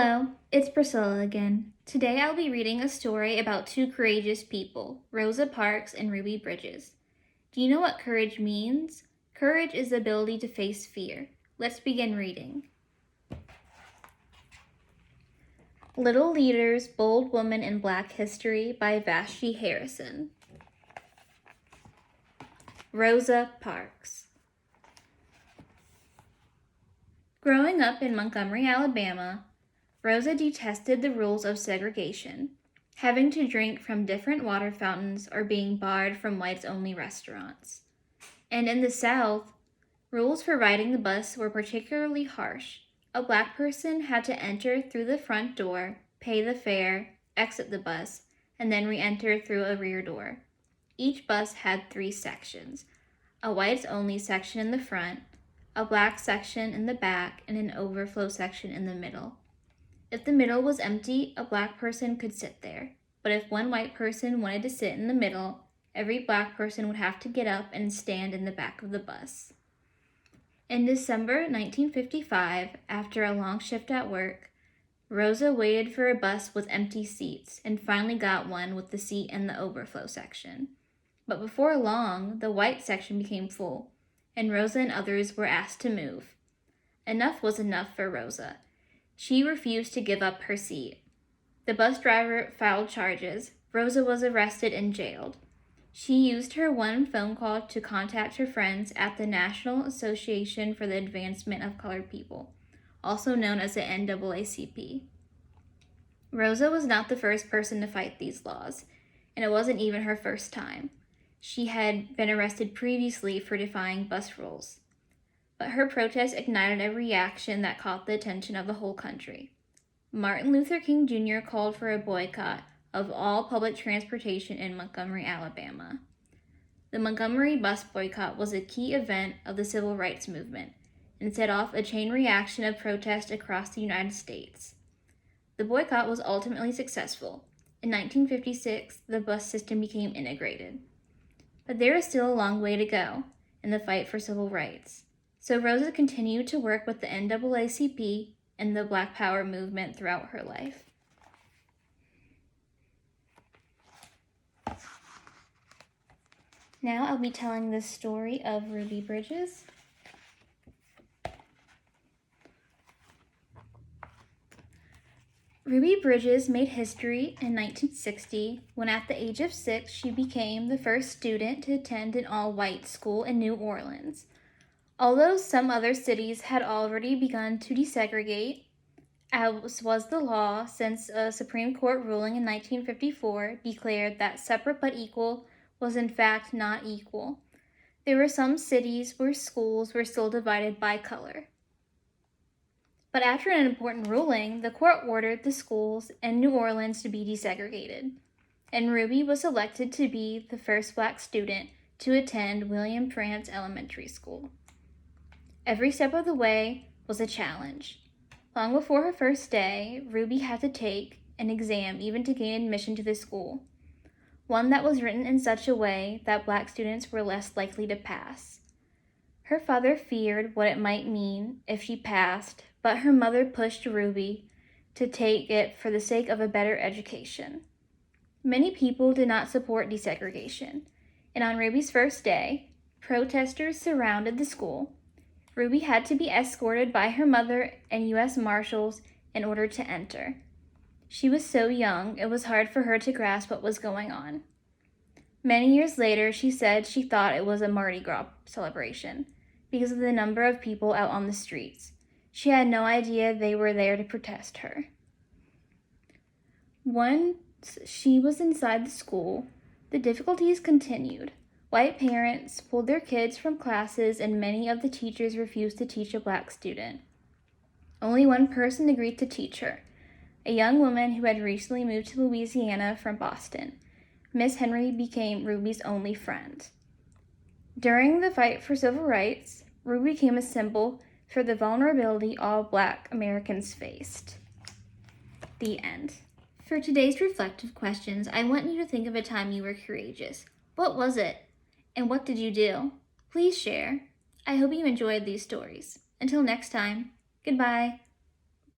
Hello, it's Priscilla again. Today I'll be reading a story about two courageous people, Rosa Parks and Ruby Bridges. Do you know what courage means? Courage is the ability to face fear. Let's begin reading. Little Leaders, Bold Woman in Black History by Vashti Harrison. Rosa Parks. Growing up in Montgomery, Alabama, Rosa detested the rules of segregation, having to drink from different water fountains or being barred from whites-only restaurants. And in the South, rules for riding the bus were particularly harsh. A black person had to enter through the front door, pay the fare, exit the bus, and then re-enter through a rear door. Each bus had 3 sections: a whites-only section in the front, a black section in the back, and an overflow section in the middle. If the middle was empty, a black person could sit there. But if one white person wanted to sit in the middle, every black person would have to get up and stand in the back of the bus. In December 1955, after a long shift at work, Rosa waited for a bus with empty seats and finally got one with the seat in the overflow section. But before long, the white section became full, and Rosa and others were asked to move. Enough was enough for Rosa. She refused to give up her seat. The bus driver filed charges. Rosa was arrested and jailed. She used her one phone call to contact her friends at the National Association for the Advancement of Colored People, also known as the NAACP. Rosa was not the first person to fight these laws, and it wasn't even her first time. She had been arrested previously for defying bus rules. But her protest ignited a reaction that caught the attention of the whole country. Martin Luther King Jr. called for a boycott of all public transportation in Montgomery, Alabama. The Montgomery bus boycott was a key event of the civil rights movement and set off a chain reaction of protest across the United States. The boycott was ultimately successful. In 1956, the bus system became integrated. But there is still a long way to go in the fight for civil rights. So Rosa continued to work with the NAACP and the Black Power movement throughout her life. Now I'll be telling the story of Ruby Bridges. Ruby Bridges made history in 1960 when at the age of 6 she became the first student to attend an all-white school in New Orleans. Although some other cities had already begun to desegregate, as was the law since a Supreme Court ruling in 1954 declared that separate but equal was in fact not equal, there were some cities where schools were still divided by color. But after an important ruling, the court ordered the schools in New Orleans to be desegregated, and Ruby was selected to be the first black student to attend William Frantz Elementary School. Every step of the way was a challenge. Long before her first day, Ruby had to take an exam even to gain admission to the school, one that was written in such a way that black students were less likely to pass. Her father feared what it might mean if she passed, but her mother pushed Ruby to take it for the sake of a better education. Many people did not support desegregation, and on Ruby's first day, protesters surrounded the school. Ruby had to be escorted by her mother and U.S. Marshals in order to enter. She was so young, it was hard for her to grasp what was going on. Many years later, she said she thought it was a Mardi Gras celebration because of the number of people out on the streets. She had no idea they were there to protest her. Once she was inside the school, the difficulties continued. White parents pulled their kids from classes, and many of the teachers refused to teach a black student. Only one person agreed to teach her, a young woman who had recently moved to Louisiana from Boston. Miss Henry became Ruby's only friend. During the fight for civil rights, Ruby became a symbol for the vulnerability all black Americans faced. The end. For today's reflective questions, I want you to think of a time you were courageous. What was it? And what did you do? Please share. I hope you enjoyed these stories. Until next time, goodbye.